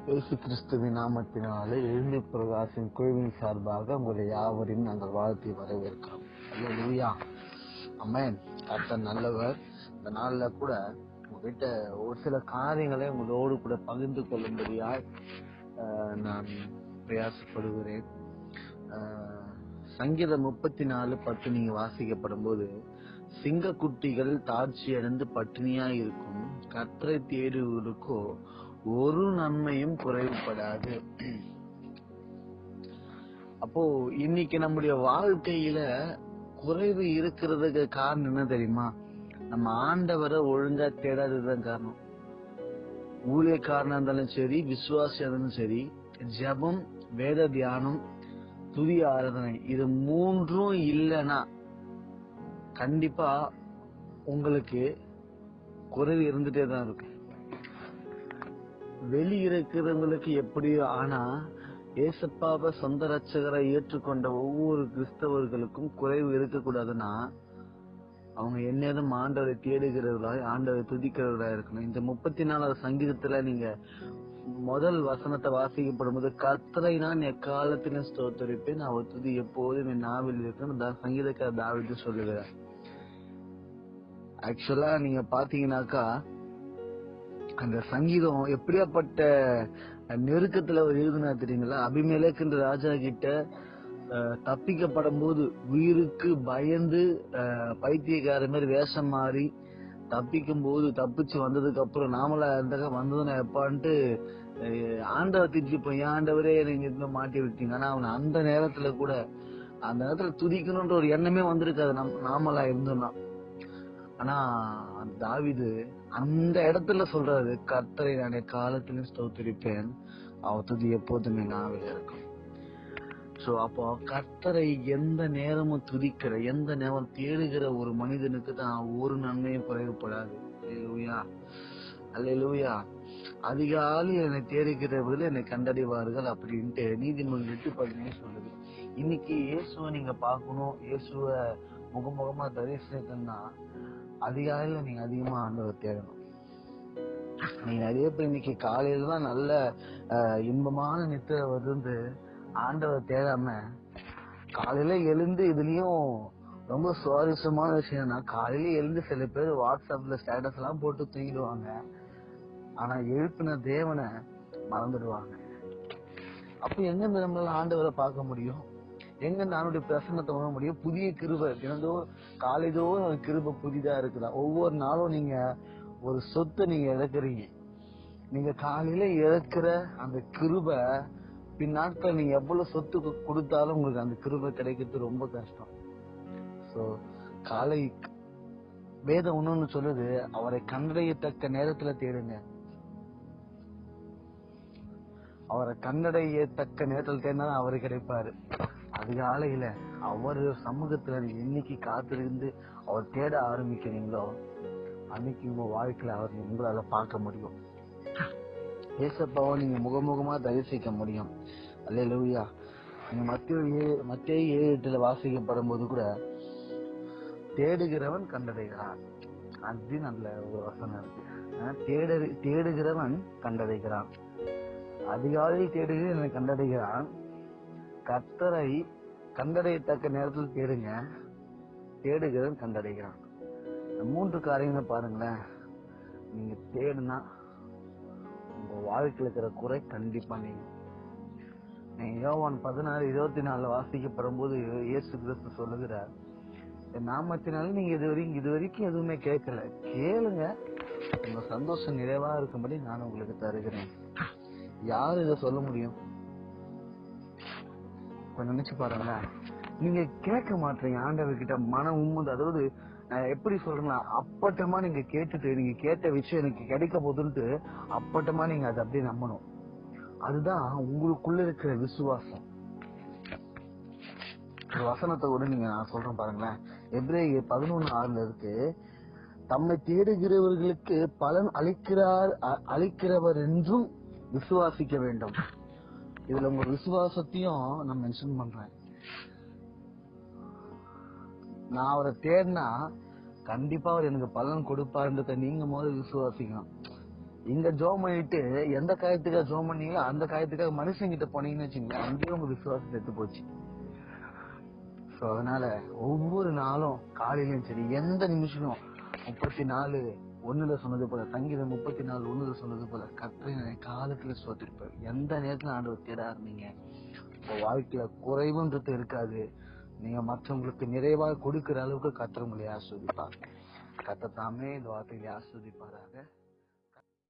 இயேசு கிறிஸ்துவின் நாமத்தினாலே எழுந்து பிரகாசின் குழுவின் சார்பாக உங்களை யாவரையும் நாங்கள் வாழ்த்தி வரவேற்கிறோம். அல்லேலூயா, ஆமென். கர்த்தர் நல்லவர். இந்த நாள்ல கூட உங்ககிட்ட ஒரு சில காரியங்களை உங்களோடு கூட பகிர்ந்து கொள்ளும்படியாய் நான் பிரயாசப்படுகிறேன். சங்கீதம் 34:10 நீங்க வாசிக்கப்படும் போது, சிங்க குட்டிகள் தாட்சி அடைந்து பட்டினியாய் இருக்கும், கர்த்தரை தேடுவதற்கோ ஒரு நன்மையும் குறைவுபடாது. அப்போ இன்னைக்கு நம்முடைய வாழ்க்கையில குறைவு இருக்கிறதுக்கு காரணம் என்ன தெரியுமா? நம்ம ஆண்டவரை ஒழுங்கா தேடாததுதான் காரணம். ஊழியக்காரனா இருந்தாலும் சரி, விசுவாசியா இருந்தாலும் சரி, ஜெபம், வேத தியானம், துதி ஆராதனை, இது மூன்றும் இல்லைன்னா கண்டிப்பா உங்களுக்கு குறைவு இருந்துட்டே தான் இருக்கு. வெளி இருக்கிறவங்களுக்கு எப்படியோ, ஆனா ஏசப்பாவை சொந்த ரட்சகரை ஏற்றுக்கொண்ட ஒவ்வொரு கிறிஸ்தவர்களுக்கும் குறைவு இருக்கக்கூடாதுன்னா அவங்க என்னதும் ஆண்டவரை தேடுகிறவர்களா, ஆண்டவரை துதிக்கிறவர்களா இருக்கணும். இந்த 34வது சங்கீதத்துல நீங்க முதல் வசனத்தை வாசிக்கப்படும் போது, கர்த்தரை நான் எக்காலத்திலும் ஸ்தோத்தரிப்பேன், அவர் துதி எப்போதும் என் நாவில் இருக்குன்னு சங்கீதக்காரர் தாவீது சொல்லுகிறார். ஆக்சுவலா நீங்க பாத்தீங்கன்னாக்கா அந்த சங்கீதம் எப்படியாப்பட்ட நெருக்கத்துல அவர் எழுதுனா தெரியுங்களா? அபிமெலேக்குன்ற ராஜா கிட்ட தப்பிக்கப்படும் போது உயிருக்கு பயந்து பைத்தியக்கார மாதிரி வேஷம் மாறி தப்பிக்கும் போது, தப்பிச்சு வந்ததுக்கு அப்புறம் நாமளா இருந்தாக்க வந்ததுன்னா எப்பான்ட்டு ஆண்டவர் திட்டிப்போம், ஏன் ஆண்டவரே நீங்க மாட்டி விட்டீங்க. ஆனா அவன் அந்த நேரத்துல துதிக்கணும்ன்ற ஒரு எண்ணமே வந்திருக்காது நாமளா இருந்தோம்னா. ஆனா தாவீது அந்த இடத்துல சொல்றாரு, கர்த்தரை நான் காலத்திலும் ஸ்தோத்திரிப்பேன், அவர் துதி எப்போதுமே நாவில் இருக்கும். சோ அப்போ கர்த்தரை எந்த நேரமும் துதிக்கிற, எந்த நேரம் தேடுகிற ஒரு மனிதனுக்கு தான் ஒரு நன்மையும் குறைவுபடாது. அல்லேலூயா, அல்லேலூயா. அதிகாலை என்னை தேடுகிறவர்கள் என்னை கண்டடைவார்கள் அப்படின்ட்டு நீதிமொழி 8:15 சொல்லுது. இன்னைக்கு இயேசுவை நீங்க பார்க்கணும், இயேசுவை முகமுகமா தரிசனிக்கணும்னா அதிகாலையில நீங்க அதிகமா ஆண்டவரை தேடணும். நீங்க நிறைய பேர் இன்னைக்கு காலையில தான் நல்ல இன்பமான நித்திரை வந்து ஆண்டவரை தேடாம காலையில எழுந்து, இதுலயும் ரொம்ப சுவாரஸ்யமான விஷயம்னா, காலையில எழுந்து சில பேர் வாட்ஸ்அப்ல ஸ்டேட்டஸ் எல்லாம் போட்டு தூங்கிடுவாங்க, ஆனா எழுப்பின தேவனை மறந்துடுவாங்க. அப்ப எங்க நம்மளால ஆண்டவரை பார்க்க முடியும்? எங்க நானுடைய பிரசன்னத்தை உணர முடியும்? புதிய கிருபை தினந்தோறும் காலைதோறும் கிருபை புதிதா இருக்குதா? ஒவ்வொரு நாளும் நீங்க ஒரு சொத்தை நீங்க இழக்கிறீங்க. நீங்க காலையில இழக்கிற அந்த கிருபை பின்னாட்கள் நீங்க எவ்வளவு சொத்து கொடுத்தாலும் உங்களுக்கு அந்த கிருபை கிடைக்கிறது ரொம்ப கஷ்டம். சோ காலை வேதம் ஒண்ணு சொல்லுது, அவரை கண்டடையத்தக்க நேரத்துல தேடுங்க. அவரை கண்டடையத்தக்க நேரத்தில் தேடினா அவரு கிடைப்பாரு. அதிகாலையில அவர் சமூகத்துல என்னைக்கு காத்திருந்து அவர் தேட ஆரம்பிக்கிறீங்களோ அன்னைக்கு உங்க வாழ்க்கையில அவர் உங்களால பார்க்க முடியும். ஏசப்பாவை நீங்க முகமுகமா தரிசிக்க முடியும். அல்லேலூயா. நீங்க மத்தேயு 7:8 வாசிக்கப்படும் போது கூட, தேடுகிறவன் கண்டடைகிறான் அப்படின்னு நல்ல ஒரு வசனம் இருக்கு. தேடுகிறவன் கண்டடைகிறான். அதிகாலையில் தேடுகிறவன் கண்டடைகிறான். கர்த்தரை கண்டடையத்தக்க நேரத்தில் தேடுங்க, தேடுகிறவன் கண்டடைகிறான். 3 காரியங்களை பாருங்களேன். நீங்க தேடுனா உங்க வாழ்க்கையில் இருக்கிற குறை கண்டிப்பா நீங்க யோவான் 16:24 வாசிக்கப்படும் போது இயேசு கிறிஸ்து சொல்லுகிறார், நாமத்தினால நீங்க இது வரைக்கும் எதுவுமே கேட்கல, கேளுங்க, உங்க சந்தோஷம் நிறைவா இருக்கும்படி நான் உங்களுக்கு தருகிறேன். யாரு இதை சொல்ல முடியும்? கொஞ்சம் நினைச்சு பாருங்க. நீங்க கேட்க மாட்டீங்க ஆண்டவர்கிட்ட மன உண்மை. அதாவது நான் எப்படி சொல்றேன்னா, அப்பட்டமா நீங்க கேட்டுட்டு நீங்க கேட்ட விஷயம் எனக்கு கிடைக்க போதுன்ட்டு அப்பட்டமா நீங்க அதை அப்படியே நம்பணும். அதுதான் உங்களுக்குள்ள இருக்கிற விசுவாசம். வசனத்தை கூட நீங்க நான் சொல்றேன் பாருங்களேன். எபிரேயர் 11:6 இருக்கு, தம்மை தேடுகிறவர்களுக்கு பலன் அளிக்கிறவர் என்றும் விசுவாசிக்க வேண்டும். இதுல உங்க விசுவாசத்தையும் நான் மென்ஷன் பண்றேன். நான் அவரை தேடினா கண்டிப்பா அவர் எனக்கு பலன் கொடுப்பாருன்றத நீங்க முதல்ல விசுவாசிக்கணும். இங்க ஜோம் பண்ணிட்டு எந்த காயத்துக்காக ஜோம் பண்ணீங்களோ அந்த காயத்துக்காக மனுஷன் கிட்ட போனீங்கன்னு வச்சுங்களேன், அங்கேயும் உங்க விசுவாசம் செத்து போச்சு. சோ அதனால ஒவ்வொரு நாளும் காலையிலயும் சரி, எந்த நிமிஷமும் 34:1 சொன்னது போல, சங்கீதம் 34:1 சொன்னது போல, கர்த்தரை காலத்துல சோத்திருப்பார். எந்த நேரத்துல ஆண்டவர் தேட ஆரம்பிங்க, உங்க வாழ்க்கையில குறைவுன்றது இருக்காது. நீங்க மற்றவங்களுக்கு நிறைவாக கொடுக்கிற அளவுக்கு கர்த்தர் உங்களை ஆஸ்வதிப்பார். கர்த்தர் தாமே இந்த வார்த்தையை ஆஸ்வதிப்பாராக.